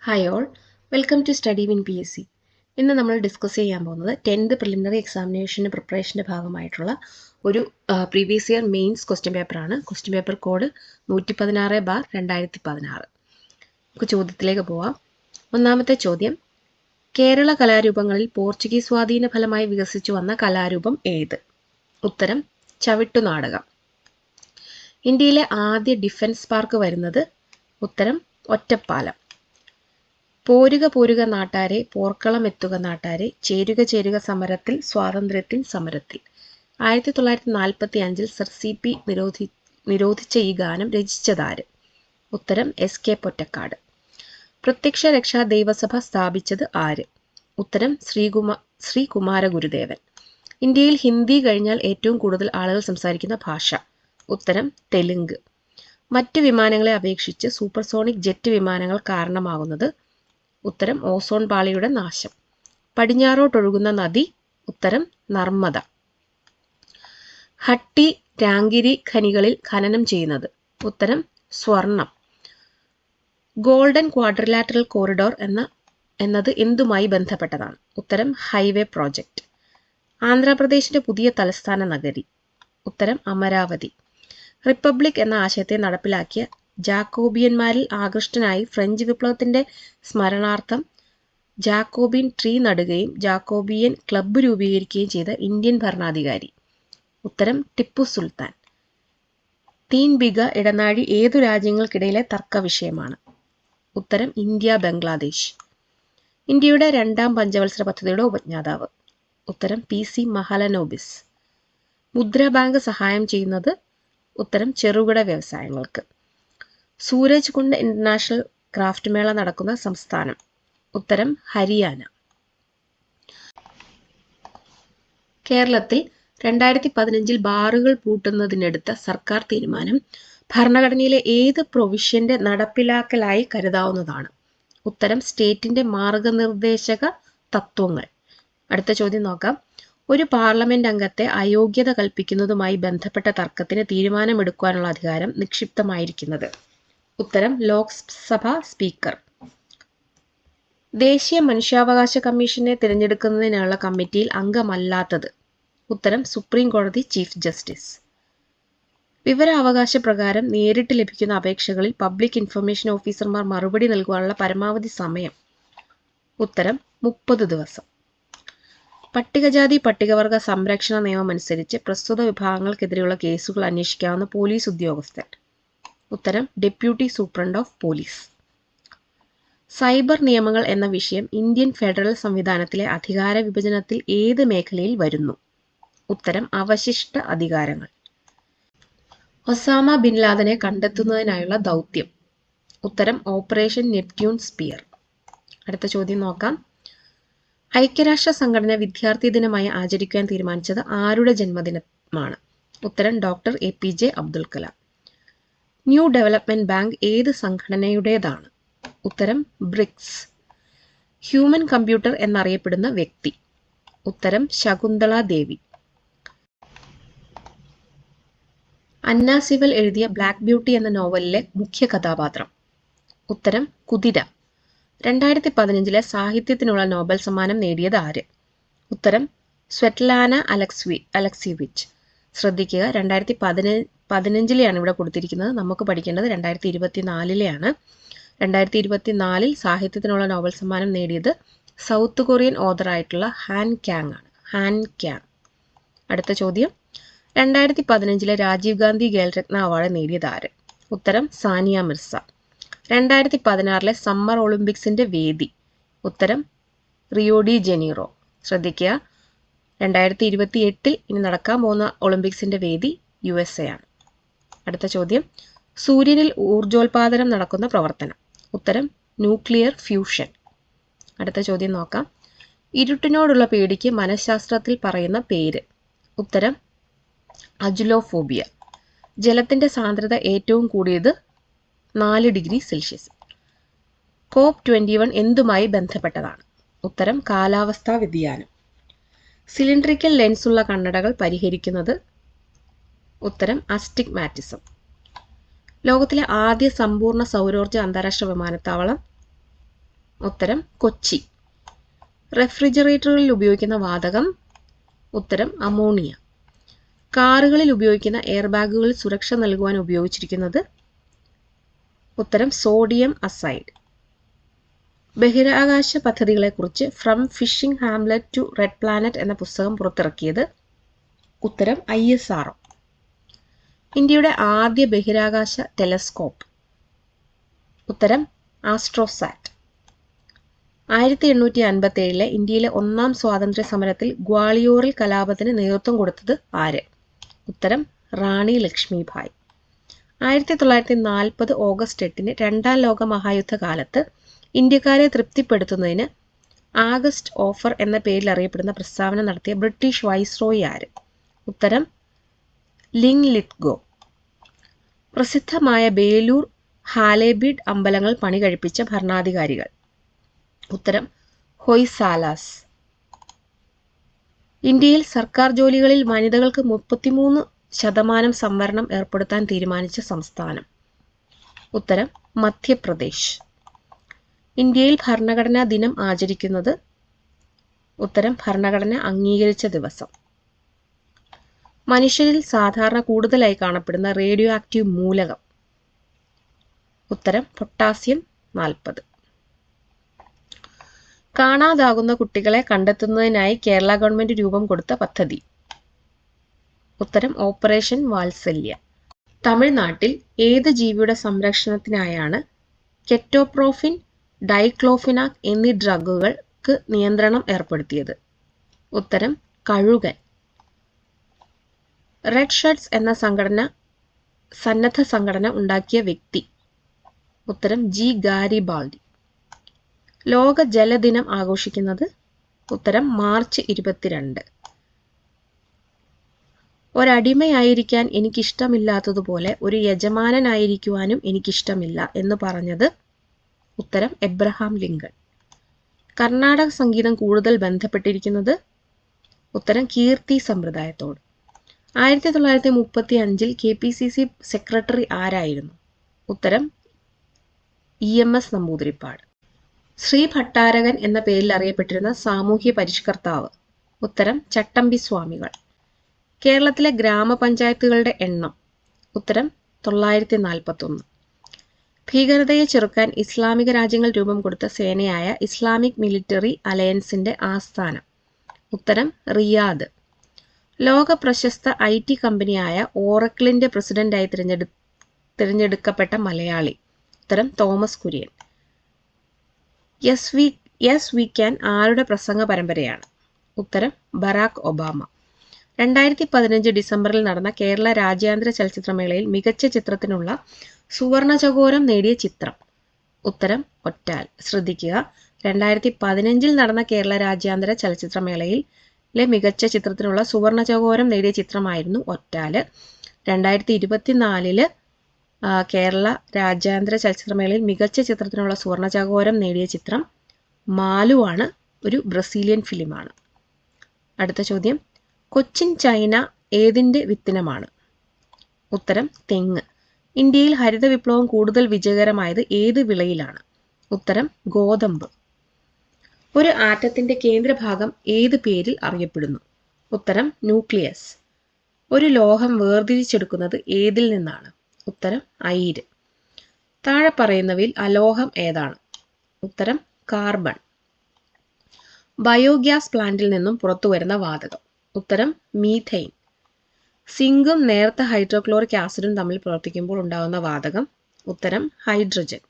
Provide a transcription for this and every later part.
Hi all, welcome to study win PSC. ഇന്ന് നമ്മൾ discuss ചെയ്യാൻ പോകുന്നത് 10th പ്രിലിമിനറി എക്സാമിനേഷന് പ്രിപ്പറേഷൻ്റെ ഭാഗമായിട്ടുള്ള ഒരു പ്രീവിയസ് ഇയർ മെയിൻസ് ക്വസ്റ്റ്യൻ പേപ്പറാണ്. Question paper code 116/2016. നമുക്ക് ചോദ്യത്തിലേക്ക് പോവാം. ഒന്നാമത്തെ ചോദ്യം, കേരള കലാരൂപങ്ങളിൽ പോർച്ചുഗീസ് സ്വാധീന ഫലമായി വികസിച്ചു വന്ന കലാരൂപം ഏത്? ഉത്തരം ചവിട്ടുനാടകം. ഇന്ത്യയിലെ ആദ്യ ഡിഫൻസ് പാർക്ക് വരുന്നത്? ഉത്തരം ഒറ്റപ്പാലം. പോരുക പോരുക നാട്ടാരെ, പോർക്കളം എത്തുക നാട്ടാരെ, ചേരുക ചേരുക സമരത്തിൽ, സ്വാതന്ത്ര്യത്തിൻ സമരത്തിൽ. 1945 സർ CP നിരോധിച്ച ഈ ഗാനം രചിച്ചതാര്? ഉത്തരം SK പൊറ്റക്കാട്. പ്രത്യക്ഷ രക്ഷാ ദൈവസഭ സ്ഥാപിച്ചത് ആര്? ഉത്തരം ശ്രീ കുമാരഗുരുദേവൻ. ഇന്ത്യയിൽ ഹിന്ദി കഴിഞ്ഞാൽ ഏറ്റവും കൂടുതൽ ആളുകൾ സംസാരിക്കുന്ന ഭാഷ? ഉത്തരം തെലുങ്ക്. മറ്റ് വിമാനങ്ങളെ അപേക്ഷിച്ച് സൂപ്പർസോണിക് ജെറ്റ് വിമാനങ്ങൾ കാരണമാകുന്നത്? ഉത്തരം ഓസോൺ പാളിയുടെ നാശം. പടിഞ്ഞാറോട്ടൊഴുകുന്ന നദി? ഉത്തരം നർമ്മദ. ഹട്ടി രാങ്കിരി ഖനികളിൽ ഖനനം ചെയ്യുന്നത്? ഉത്തരം സ്വർണം. ഗോൾഡൻ ക്വാഡ്രിലാറ്ററൽ കോറിഡോർ എന്നത് എന്തുമായി ബന്ധപ്പെട്ടതാണ്? ഉത്തരം ഹൈവേ പ്രോജക്റ്റ്. ആന്ധ്രാപ്രദേശിന്റെ പുതിയ തലസ്ഥാന നഗരി? ഉത്തരം അമരാവതി. റിപ്പബ്ലിക് എന്ന ആശയത്തെ നടപ്പിലാക്കിയ ജാക്കോബിയന്മാരിൽ ആകൃഷ്ടനായി ഫ്രഞ്ച് വിപ്ലവത്തിന്റെ സ്മരണാർത്ഥം ജാക്കോബിൻ ട്രീ നടുകയും ജാക്കോബിയൻ ക്ലബ്ബ് രൂപീകരിക്കുകയും ചെയ്ത ഇന്ത്യൻ ഭരണാധികാരി? ഉത്തരം ടിപ്പു സുൽത്താൻ. തീൻ ബിഗ ഇടനാഴി ഏതു രാജ്യങ്ങൾക്കിടയിലെ തർക്ക വിഷയമാണ്? ഉത്തരം ഇന്ത്യ ബംഗ്ലാദേശ്. ഇന്ത്യയുടെ രണ്ടാം പഞ്ചവത്സര പദ്ധതിയുടെ ഉപജ്ഞാതാവ്? ഉത്തരം PC മഹലനോബിസ്. മുദ്ര ബാങ്ക് സഹായം ചെയ്യുന്നത്? ഉത്തരം ചെറുകിട വ്യവസായങ്ങൾക്ക്. സൂരജ് കുണ്ട് ഇന്റർനാഷണൽ ക്രാഫ്റ്റ് മേള നടക്കുന്ന സംസ്ഥാനം? ഉത്തരം ഹരിയാന. കേരളത്തിൽ 2015 ബാറുകൾ പൂട്ടുന്നതിനെടുത്ത സർക്കാർ തീരുമാനം ഭരണഘടനയിലെ ഏത് പ്രൊവിഷ്യന്റെ നടപ്പിലാക്കലായി കരുതാവുന്നതാണ്? ഉത്തരം സ്റ്റേറ്റിന്റെ മാർഗനിർദ്ദേശക തത്വങ്ങൾ. അടുത്ത ചോദ്യം നോക്കാം. ഒരു പാർലമെന്റ് അംഗത്തെ അയോഗ്യത കൽപ്പിക്കുന്നതുമായി ബന്ധപ്പെട്ട തർക്കത്തിന് തീരുമാനമെടുക്കുവാനുള്ള അധികാരം നിക്ഷിപ്തമായിരിക്കുന്നത്? ഉത്തരം ലോക്സഭാ സ്പീക്കർ. ദേശീയ മനുഷ്യാവകാശ കമ്മീഷനെ തിരഞ്ഞെടുക്കുന്നതിനുള്ള കമ്മിറ്റിയിൽ അംഗമല്ലാത്തത്? ഉത്തരം സുപ്രീം കോടതി ചീഫ് ജസ്റ്റിസ്. വിവരാവകാശ പ്രകാരം നേരിട്ട് ലഭിക്കുന്ന അപേക്ഷകളിൽ പബ്ലിക് ഇൻഫർമേഷൻ ഓഫീസർമാർ മറുപടി നൽകുവാനുള്ള പരമാവധി സമയം? ഉത്തരം 30 ദിവസം. പട്ടികജാതി പട്ടികവർഗ സംരക്ഷണ നിയമം അനുസരിച്ച് പ്രസ്തുത വിഭാഗങ്ങൾക്കെതിരെയുള്ള കേസുകൾ അന്വേഷിക്കാവുന്ന പോലീസ് ഉദ്യോഗസ്ഥൻ? ഉത്തരം deputy superintendent of police. Cyber നിയമങ്ങൾ എന്ന വിഷയം ഇന്ത്യൻ ഫെഡറൽ സംവിധാനത്തിലെ അധികാര വിഭജനത്തിൽ ഏത് മേഖലയിൽ വരുന്നു? ഉത്തരം അവശിഷ്ട അധികാരങ്ങൾ. ഒസാമ ബിൻ ലാദനെ കണ്ടെത്തുന്നതിനായുള്ള ദൗത്യം? ഉത്തരം ഓപ്പറേഷൻ നെപ്റ്റ്യൂൺ സ്പിയർ. അടുത്ത ചോദ്യം നോക്കാം. ഐക്യരാഷ്ട്ര സംഘടന വിദ്യാർത്ഥി ദിനമായി ആചരിക്കാൻ തീരുമാനിച്ചത് ആരുടെ ജന്മദിനമാണ്? ഉത്തരം doctor APJ Abdul Kalam. New development bank ഏത് സംഘടനയുടേതാണ്? ഉത്തരം ബ്രിക്സ്. ഹ്യൂമൻ കമ്പ്യൂട്ടർ എന്നറിയപ്പെടുന്ന വ്യക്തി? ഉത്തരം ശകുന്തള ദേവി. അന്ന സിവൽ എഴുതിയ ബ്ലാക്ക് ബ്യൂട്ടി എന്ന നോവലിലെ മുഖ്യ കഥാപാത്രം? ഉത്തരം കുതിര. 2015 സാഹിത്യത്തിനുള്ള നോബൽ സമ്മാനം നേടിയത് ആര്? ഉത്തരം സ്വെറ്റ്ലാന അലക്സിവിച്ച്. ശ്രദ്ധിക്കുക, 2015 ഇവിടെ കൊടുത്തിരിക്കുന്നത്. നമുക്ക് പഠിക്കേണ്ടത് 2024 2024 സാഹിത്യത്തിനുള്ള നോബൽ സമ്മാനം നേടിയത് സൗത്ത് കൊറിയൻ ഓതറായിട്ടുള്ള ഹാൻ ക്യാങ് ആണ്. Han Kang. അടുത്ത ചോദ്യം, 2015 രാജീവ് ഗാന്ധി ഖേൽരത്ന അവാർഡ് നേടിയത് ആര്? ഉത്തരം സാനിയ മിർസ. 2016 സമ്മർ ഒളിമ്പിക്സിന്റെ വേദി? ഉത്തരം റിയോ ഡി ജനീറോ. ശ്രദ്ധിക്കുക, 2028 ഇനി നടക്കാൻ പോകുന്ന ഒളിമ്പിക്സിന്റെ വേദി USA ആണ്. അടുത്ത ചോദ്യം, സൂര്യനിൽ ഊർജോൽപാദനം നടക്കുന്ന പ്രവർത്തനം? ഉത്തരം ന്യൂക്ലിയർ ഫ്യൂഷൻ. അടുത്ത ചോദ്യം നോക്കാം. ഇരുട്ടിനോടുള്ള പേടിക്ക് മനഃശാസ്ത്രത്തിൽ പറയുന്ന പേര്? ഉത്തരം അജുലോഫോബിയ. ജലത്തിന്റെ സാന്ദ്രത ഏറ്റവും കൂടിയത് 4 ഡിഗ്രി സെൽഷ്യസ്. COP21 എന്തുമായി ബന്ധപ്പെട്ടതാണ്? ഉത്തരം കാലാവസ്ഥാ വ്യതിയാനം. സിലിണ്ടറിക്കൽ ലെൻസുള്ള കണ്ണടകൾ പരിഹരിക്കുന്നത്? ഉത്തരം ഉത്തരം കൊച്ചി. റെഫ്രിജറേറ്ററുകളിൽ ഉപയോഗിക്കുന്ന വാതകം? ഉത്തരം അമോണിയ. കാറുകളിൽ ഉപയോഗിക്കുന്ന എയർ ബാഗുകളിൽ സുരക്ഷ നൽകുവാൻ ഉപയോഗിച്ചിരിക്കുന്നത്? ഉത്തരം സോഡിയം അസൈഡ്. ബഹിരാകാശ പദ്ധതികളെക്കുറിച്ച് from fishing hamlet to red planet എന്ന പുസ്തകം പുറത്തിറക്കിയത്? ഉത്തരം ISRO. ഇന്ത്യയുടെ ആദ്യ ബഹിരാകാശ ടെലസ്കോപ്പ്? ഉത്തരം ആസ്ട്രോസാറ്റ്. 1857 ഇന്ത്യയിലെ ഒന്നാം സ്വാതന്ത്ര്യ സമരത്തിൽ ഗ്വാളിയോറിൽ കലാപത്തിന് നേതൃത്വം കൊടുത്തത് ആര്? ഉത്തരം റാണി ലക്ഷ്മിഭായ്. 1940 ഓഗസ്റ്റ് 8 രണ്ടാം ലോക മഹായുദ്ധകാലത്ത് ഇന്ത്യക്കാരെ തൃപ്തിപ്പെടുത്തുന്നതിന് ആഗസ്റ്റ് ഓഫർ എന്ന പേരിൽ അറിയപ്പെടുന്ന പ്രസ്താവന നടത്തിയ ബ്രിട്ടീഷ് വൈസ്രോയി ആര്? ഉത്തരം ലിങ് ലിത്ഗോ. പ്രസിദ്ധമായ ബേലൂർ, ഹാലേബീഡ് അമ്പലങ്ങൾ പണി കഴിപ്പിച്ച ഭരണാധികാരികൾ? ഉത്തരം ഹൊയ്സാലാസ്. ഇന്ത്യയിൽ സർക്കാർ ജോലികളിൽ വനിതകൾക്ക് 33% സംവരണം ഏർപ്പെടുത്താൻ തീരുമാനിച്ച സംസ്ഥാനം? ഉത്തരം മധ്യപ്രദേശ്. ഇന്ത്യയിൽ ഭരണഘടനാ ദിനം ആചരിക്കുന്നത്? ഉത്തരം ഭരണഘടന അംഗീകരിച്ച ദിവസം. മനുഷ്യരിൽ സാധാരണ കൂടുതലായി കാണപ്പെടുന്ന റേഡിയോ ആക്റ്റീവ് മൂലകം? ഉത്തരം പൊട്ടാസ്യം 40. കാണാതാകുന്ന കുട്ടികളെ കണ്ടെത്തുന്നതിനായി കേരള ഗവൺമെന്റ് രൂപം കൊടുത്ത പദ്ധതി? ഉത്തരം ഓപ്പറേഷൻ വാത്സല്യ. തമിഴ്നാട്ടിൽ ഏത് ജീവിയുടെ സംരക്ഷണത്തിനായാണ് കെറ്റോപ്രോഫിൻ, ഡൈക്ലോഫിനാക് എന്നീ ഡ്രഗുകൾക്ക് നിയന്ത്രണം ഏർപ്പെടുത്തിയത്? ഉത്തരം കഴുകൻ. റെഡ് ഷർട്ട്സ് എന്ന സന്നദ്ധ സംഘടന ഉണ്ടാക്കിയ വ്യക്തി? ഉത്തരം G. ഗാരിബാൾഡി. ലോക ജലദിനം ആഘോഷിക്കുന്നത്? ഉത്തരം മാർച്ച് 22. ഒരടിമയായിരിക്കാൻ എനിക്കിഷ്ടമില്ലാത്തതുപോലെ ഒരു യജമാനനായിരിക്കുവാനും എനിക്കിഷ്ടമില്ല എന്ന് പറഞ്ഞത്? ഉത്തരം എബ്രഹാം ലിങ്കൺ. കർണാടക സംഗീതം കൂടുതൽ ബന്ധപ്പെട്ടിരിക്കുന്നത്? ഉത്തരം കീർത്തി സമ്പ്രദായത്തോട്. 1935 KPCC സെക്രട്ടറി ആരായിരുന്നു? ഉത്തരം EMS നമ്പൂതിരിപ്പാട്. ശ്രീ ഭട്ടാരകൻ എന്ന പേരിൽ അറിയപ്പെട്ടിരുന്ന സാമൂഹ്യ പരിഷ്കർത്താവ്? ഉത്തരം ചട്ടമ്പി സ്വാമികൾ. കേരളത്തിലെ ഗ്രാമപഞ്ചായത്തുകളുടെ എണ്ണം? ഉത്തരം 941. ഭീകരതയെ ചെറുക്കാൻ ഇസ്ലാമിക രാജ്യങ്ങൾ രൂപം കൊടുത്ത സേനയായ ഇസ്ലാമിക് മിലിറ്ററി അലയൻസിന്റെ ആസ്ഥാനം? ഉത്തരം റിയാദ്. ലോക പ്രശസ്ത IT കമ്പനിയായ ഓറക്കിളിന്റെ പ്രസിഡന്റായി തിരഞ്ഞെടുക്കപ്പെട്ട മലയാളി? ഉത്തരം Thomas Kurian. Yes we can ആരുടെ പ്രസംഗ പരമ്പരയാണ്? ഉത്തരം ബറാക് ഒബാമ. 2015 ഡിസംബറിൽ നടന്ന കേരള രാജ്യാന്തര ചലച്ചിത്രമേളയിൽ മികച്ച ചിത്രത്തിനുള്ള സുവർണ ചകോരം നേടിയ ചിത്രം? ഉത്തരം ഒറ്റാൽ. ശ്രദ്ധിക്കുക, 2015 നടന്ന കേരള രാജ്യാന്തര ചലച്ചിത്രമേളയിലെ മികച്ച ചിത്രത്തിനുള്ള സുവർണ ചകോരം നേടിയ ചിത്രമായിരുന്നു ഒറ്റാല്. 2024 കേരള രാജ്യാന്തര ചലച്ചിത്രമേളയിൽ മികച്ച ചിത്രത്തിനുള്ള സുവർണ ചകോരം നേടിയ ചിത്രം മാലുവാണ്. ഒരു ബ്രസീലിയൻ ഫിലിമാണ്. അടുത്ത ചോദ്യം, കൊച്ചിൻ ചൈന ഏതിൻ്റെ വിത്തിനമാണ്? ഉത്തരം തെങ്ങ്. ഇന്ത്യയിൽ ഹരിത വിപ്ലവം കൂടുതൽ വിജയകരമായത് ഏത് വിളയിലാണ്? ഉത്തരം ഗോതമ്പ്. ഒരു ആറ്റത്തിന്റെ കേന്ദ്രഭാഗം ഏത് പേരിൽ അറിയപ്പെടുന്നു? ഉത്തരം ന്യൂക്ലിയസ്. ഒരു ലോഹം വേർതിരിച്ചെടുക്കുന്നത് ഏതിൽ നിന്നാണ്? ഉത്തരം അയിര്. താഴെ പറയുന്നവയിൽ അലോഹം ഏതാണ്? ഉത്തരം കാർബൺ. ബയോഗ്യാസ് പ്ലാന്റിൽ നിന്നും പുറത്തുവരുന്ന വാതകം? ഉത്തരം മീഥെയ്ൻ. സിങ്കും നേർത്ത ഹൈഡ്രോക്ലോറിക് ആസിഡും തമ്മിൽ പ്രവർത്തിക്കുമ്പോൾ ഉണ്ടാകുന്ന വാതകം? ഉത്തരം ഹൈഡ്രജൻ.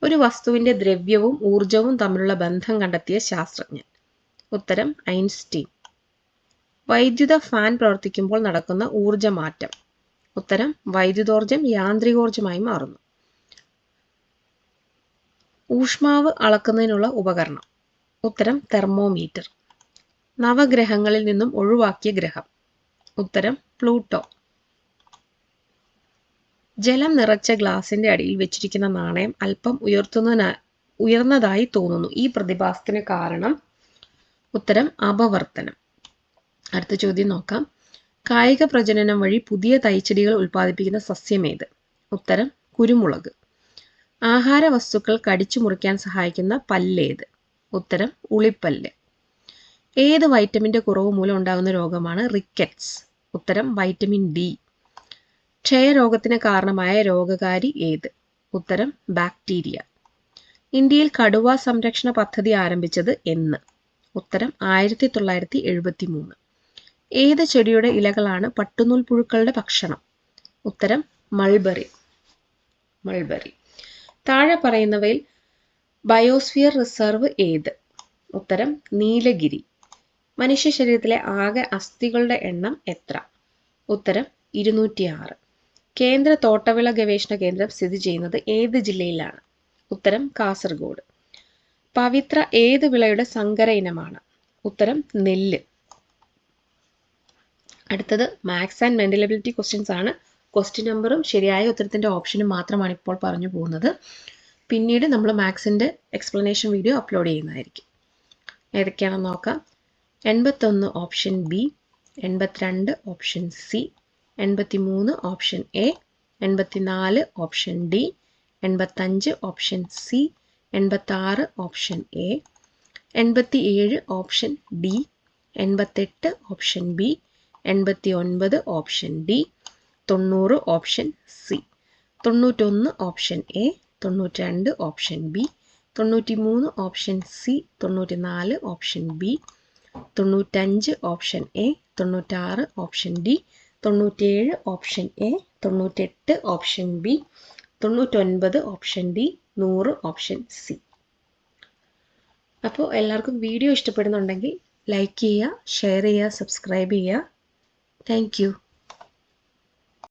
ഒരു വസ്തുവിന്റെ ദ്രവ്യവും ഊർജവും തമ്മിലുള്ള ബന്ധം കണ്ടെത്തിയ ശാസ്ത്രജ്ഞൻ? ഉത്തരം ഐൻസ്റ്റീൻ. വൈദ്യുത ഫാൻ പ്രവർത്തിക്കുമ്പോൾ നടക്കുന്ന ഊർജമാറ്റം? ഉത്തരം വൈദ്യുതോർജം യാന്ത്രികോർജമായി മാറുന്നു. ഊഷ്മാവ് അളക്കുന്നതിനുള്ള ഉപകരണം? ഉത്തരം തെർമോമീറ്റർ. നവഗ്രഹങ്ങളിൽ നിന്നും ഒഴിവാക്കിയ ഗ്രഹം? ഉത്തരം പ്ലൂട്ടോ. ജലം നിറച്ച ഗ്ലാസിന്റെ അടിയിൽ വെച്ചിരിക്കുന്ന നാണയം അല്പം ഉയർന്നതായി തോന്നുന്നു. ഈ പ്രതിഭാസത്തിന് കാരണം? ഉത്തരം അപവർത്തനം. അടുത്ത ചോദ്യം നോക്കാം. കായിക പ്രജനനം വഴി പുതിയ തൈച്ചെടികൾ ഉൽപ്പാദിപ്പിക്കുന്ന സസ്യമേത്? ഉത്തരം കുരുമുളക്. ആഹാര വസ്തുക്കൾ കടിച്ചു മുറിക്കാൻ സഹായിക്കുന്ന പല്ലേത്? ഉത്തരം ഉളിപ്പല്ല്. ഏത് വൈറ്റമിൻ്റെ കുറവ് മൂലം ഉണ്ടാകുന്ന രോഗമാണ് റിക്കറ്റ്സ്? ഉത്തരം വൈറ്റമിൻ ഡി. ക്ഷയരോഗത്തിന് കാരണമായ രോഗകാരി ഏത്? ഉത്തരം ബാക്ടീരിയ. ഇന്ത്യയിൽ കടുവ സംരക്ഷണ പദ്ധതി ആരംഭിച്ചത് എന്ന്? ഉത്തരം 1973. ഏത് ചെടിയുടെ ഇലകളാണ് പട്ടുനൂൽ പുഴുക്കളുടെ ഭക്ഷണം? ഉത്തരം മൾബറി. താഴെ പറയുന്നവയിൽ ബയോസ്ഫിയർ റിസർവ് ഏത്? ഉത്തരം നീലഗിരി. മനുഷ്യ ശരീരത്തിലെ ആകെ അസ്ഥികളുടെ എണ്ണം എത്ര? ഉത്തരം 206. കേന്ദ്ര തോട്ടവിള ഗവേഷണ കേന്ദ്രം സ്ഥിതി ചെയ്യുന്നത് ഏത് ജില്ലയിലാണ്? ഉത്തരം കാസർഗോഡ്. പവിത്ര ഏത് വിളയുടെ സങ്കര ഇനമാണ്? ഉത്തരം നെല്ല്. അടുത്തത് maths and mental ability questions ആണ്. ക്വസ്റ്റ്യൻ നമ്പറും ശരിയായ ഉത്തരത്തിൻ്റെ ഓപ്ഷനും മാത്രമാണ് ഇപ്പോൾ പറഞ്ഞു പോകുന്നത്. പിന്നീട് നമ്മൾ മാത്സിൻ്റെ എക്സ്പ്ലനേഷൻ വീഡിയോ അപ്ലോഡ് ചെയ്യുന്നതായിരിക്കും. ഏതൊക്കെയാണെന്ന് നോക്കാം. 81 option B, 82 option C, 83 option A, 84 option D, 85 option C, 86 option A, 87 option D, 88 option B, 89 option D, 90 option C, 91 option A, 92 option B, 93 option C, 94 option B, 95 option A, 96 option D, 97 option A, 98 option B, 99 option D, 100 option C. അപ്പോൾ എല്ലാവർക്കും video ഇഷ്ടപ്പെടുന്നുണ്ടെങ്കിൽ like ചെയ്യുക, share ചെയ്യുക, subscribe ചെയ്യുക. Thank you.